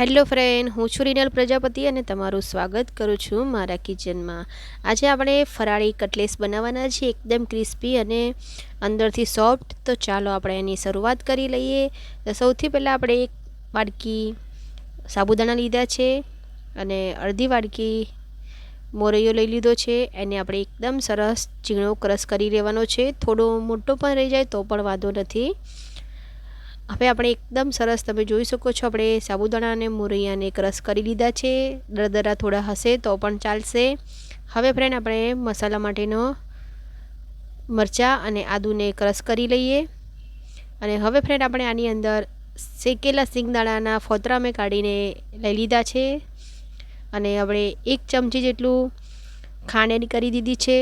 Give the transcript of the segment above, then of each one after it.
Hello friend, હું છું રીનલ પ્રજાપતિ અને તમારું સ્વાગત કરું છું મારા કિચનમાં। આજે આપણે ફરાળી કટલેસ બનાવવાના છે, એકદમ ક્રિસ્પી અને અંદરથી સોફ્ટ। તો ચાલો આપણે એની શરૂઆત કરી લઈએ। તો સૌથી પહેલાં આપણે એક વાડકી સાબુદાણા લીધા છે અને અડધી વાડકી મોરૈયો લઈ લીધો છે। એને આપણે એકદમ સરસ ઝીણો ક્રશ કરી લેવાનો છે। થોડો મોટો પણ રહી જાય તો પણ વાંધો નથી। હવે આપણે એકદમ સરસ તમે જોઈ શકો છો, આપણે સાબુદાણા અને મોરૈયાને ક્રશ કરી લીધા છે। દરદરા થોડા હશે તો પણ ચાલશે। હવે ફ્રેન્ડ આપણે મસાલા માટેનો મરચાં અને આદુને ક્રશ કરી લઈએ। અને હવે ફ્રેન્ડ આપણે આની અંદર શેકેલા સિંગદાણાના ફોતરા મેં કાઢીને લઈ લીધા છે અને આપણે 1 ચમચી જેટલું ખાંડ એડ કરી દીધી છે।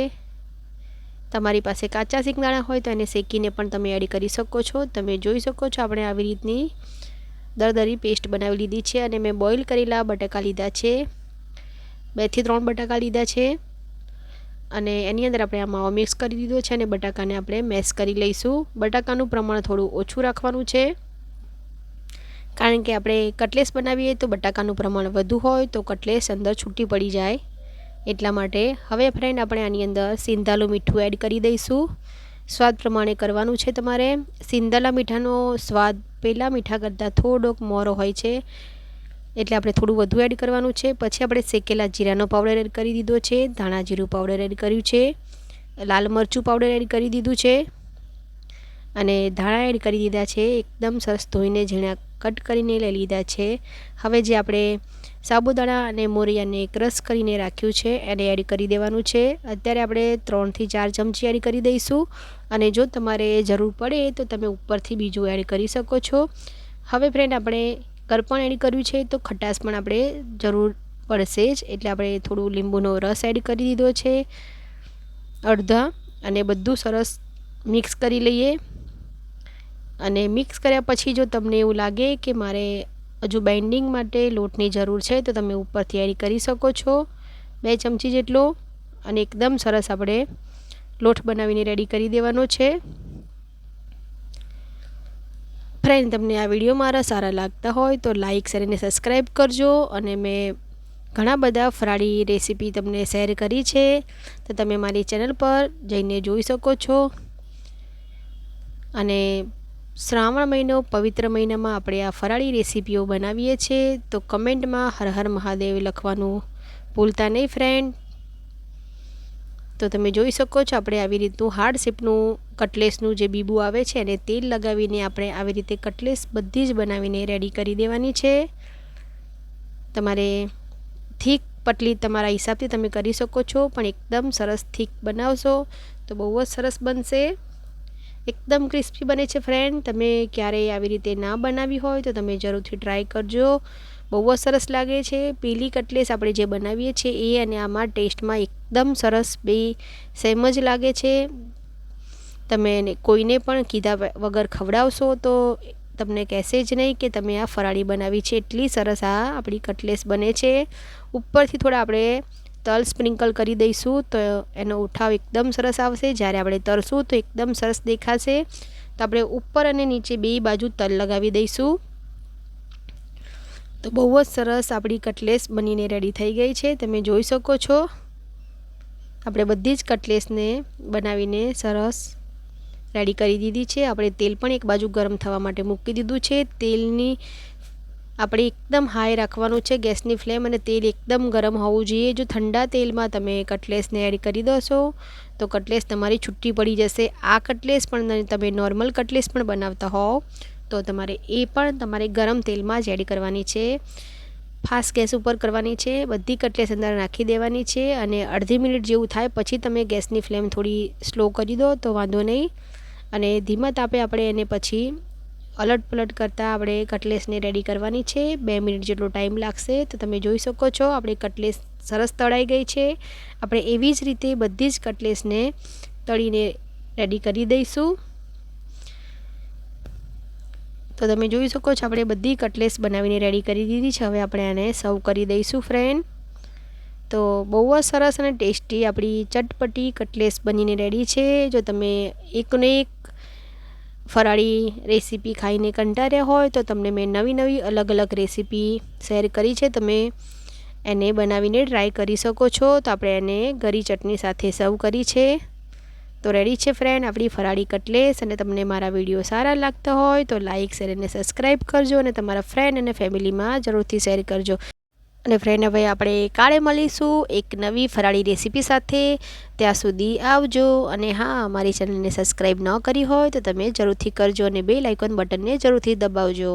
તમારી પાસે કાચા સિંગદાણા હોય તો એને શેકીને પણ તમે એડ કરી શકો છો। તમે જોઈ શકો છો આપણે આવી રીતની દરદરી પેસ્ટ બનાવી લીધી છે અને મેં બોઇલ કરેલા બટાકા લીધા છે, 2 થી 3 બટાકા લીધા છે અને એની અંદર આપણે આ માવો મિક્સ કરી દીધો છે અને બટાકાને આપણે મેશ કરી લઈશું। બટાકાનું પ્રમાણ થોડું ઓછું રાખવાનું છે, કારણ કે આપણે કટલેસ બનાવીએ તો બટાકાનું પ્રમાણ વધુ હોય તો કટલેસ અંદર છૂટી પડી જાય એટલા માટે। હવે ફ્રેન્ડ આપણે આની અંદર સિંધાલું મીઠું એડ કરી દઈશું। સ્વાદ પ્રમાણે કરવાનું છે તમારે। સિંધાલા મીઠાનો સ્વાદ પહેલાં મીઠા કરતાં થોડોક મોરો હોય છે, એટલે આપણે થોડું વધુ એડ કરવાનું છે। પછી આપણે શેકેલા જીરાનો પાવડર એડ કરી દીધો છે, ધાણા જીરું પાવડર એડ કર્યું છે, લાલ મરચું પાવડર એડ કરી દીધું છે અને ધાણા એડ કરી દીધા છે। એકદમ સરસ ધોઈને ઝીણા કટ કરીને લઈ લીધા છે। હવે જે આપણે સાબુદાણા અને મોરૈયાને ક્રશ કરીને રાખ્યું છે એને એડ કરી દેવાનું છે। અત્યારે આપણે 3 થી 4 ચમચી એડ કરી દઈશું અને જો તમારે જરૂર પડે તો તમે ઉપરથી બીજું એડ કરી શકો છો। હવે ફ્રેન્ડ આપણે ગળપણ એડ કર્યું છે તો ખટાશ પણ આપણે જરૂર પડશે જ, એટલે આપણે થોડું લીંબુનો રસ એડ કરી દીધો છે અડધા, અને બધું સરસ મિક્સ કરી લઈએ। અને મિક્સ કર્યા પછી જો તમને એવું લાગે કે મારે હજુ બાઇન્ડિંગ માટે લોટની જરૂર છે તો તમે ઉપરથી એડ કરી શકો છો 2 ચમચી જેટલો, અને એકદમ સરસ આપણે લોટ બનાવીને રેડી કરી દેવાનો છે। ફ્રેન્ડ, તમને આ વિડીયો મારા સારા લાગતા હોય તો લાઇક, શેર અને સબસ્ક્રાઈબ કરજો। અને મેં ઘણા બધા ફરાળી રેસીપી તમને શેર કરી છે તો તમે મારી ચેનલ પર જઈને જોઈ શકો છો। અને શ્રાવણ મહિનો પવિત્ર મહિનામાં આપણે આ ફરાળી રેસીપીઓ બનાવીએ છીએ, તો કમેન્ટમાં હર હર મહાદેવ લખવાનું ભૂલતા નહીં ફ્રેન્ડ। તો તમે જોઈ શકો છો આપણે આવી રીતનું હાર્ડ શેપનું કટલેસનું જે બીબું આવે છે એને તેલ લગાવીને આપણે આવી રીતે કટલેસ બધી જ બનાવીને રેડી કરી દેવાની છે। તમારે થીક પતલી તમારા હિસાબથી તમે કરી શકો છો, પણ એકદમ સરસ થીક બનાવશો તો બહુ જ સરસ બનશે, એકદમ ક્રિસ્પી બને છે ફ્રેન્ડ। તમે ક્યારેય આવી રીતે ના બનાવી હોય તો તમે જરૂરથી ટ્રાય કરજો, બહુ જ સરસ લાગે છે। પેલી કટલેસ આપણે જે બનાવીએ છીએ એ અને આમાં ટેસ્ટમાં એકદમ સરસ બે સેમ જ લાગે છે। તમે કોઈને પણ કીધા વગર ખવડાવશો તો તમને કહેશે જ નહીં કે તમે આ ફરાળી બનાવી છે, એટલી સરસ આ આપણી કટલેસ બને છે। ઉપરથી થોડા આપણે તલ સ્પ્રિંકલ કરી દઈશું તો એનો ઉઠાવ એકદમ સરસ આવશે, જ્યારે આપણે તળશું તો એકદમ સરસ દેખાશે। તો આપણે ઉપર અને નીચે બે બાજુ તલ લગાવી દઈશું તો બહુ જ સરસ આપણી કટલેસ બનીને રેડી થઈ ગઈ છે। તમે જોઈ શકો છો આપણે બધી જ કટલેસને બનાવીને સરસ રેડી કરી દીધી છે। આપણે તેલ પણ એક બાજુ ગરમ થવા માટે મૂકી દીધું છે। તેલની આપણે એકદમ હાઈ રાખવાનું છે ગેસની ફ્લેમ, અને તેલ એકદમ ગરમ હોવું જોઈએ। જો ઠંડા તેલમાં તમે કટલેસને એડ કરી દોશો તો કટલેસ તમારી છૂટી પડી જશે। આ કટલેસ પણ તમે નોર્મલ કટલેસ પણ બનાવતા હોવ તો તમારે એ પણ તમારે ગરમ તેલમાં જ એડ કરવાની છે, ફાસ્ટ ગેસ ઉપર કરવાની છે। બધી કટલેસ અંદર નાખી દેવાની છે અને અડધી મિનિટ જેવું થાય પછી તમે ગેસની ફ્લેમ થોડી સ્લો કરી દો તો વાંધો નહીં, અને ધીમા તાપે આપણે એને પછી અલટ પલટ કરતાં આપણે કટલેસને રેડી કરવાની છે। 2 મિનિટ જેટલો ટાઈમ લાગશે। તો તમે જોઈ શકો છો આપણે કટલેસ સરસ તળાઈ ગઈ છે। આપણે એવી જ રીતે બધી જ કટલેસને તળીને રેડી કરી દઈશું। તો તમે જોઈ શકો છો આપણે બધી કટલેસ બનાવીને રેડી કરી દીધી છે। હવે આપણે આને સર્વ કરી દઈશું ફ્રેન્ડ। તો બહુ જ સરસ અને ટેસ્ટી આપણી ચટપટી કટલેસ બનીને રેડી છે। જો તમે એકને એક ફરાળી રેસીપી ખાઈને કંટાળ્યા હોય તો તમને મેં નવી અલગ અલગ રેસીપી શેર કરી છે, તમે એને બનાવીને ટ્રાય કરી શકો છો. તો આપણે એને ગરી ચટણી સાથે સર્વ કરી છે. તો રેડી છે ફ્રેન્ડ આપણી ફરાળી કટલેસ. અને તમને મારા વિડીયો સારા લાગતા હોય તો લાઇક શેર અને સબસ્ક્રાઈબ કરજો અને તમારા ફ્રેન્ડ અને ફેમિલીમાં જરૂરથી શેર કરજો. અને ફ્રેન્ડ હવે આપણે કાલે મળીશું એક નવી ફરાળી રેસીપી સાથે. ત્યાં સુધી આવજો. અને હા, અમારી ચેનલને સબસ્ક્રાઈબ ન કરી હોય તો તમે જરૂરથી કરજો અને બેલ આઇકોન બટનને જરૂરથી દબાવજો.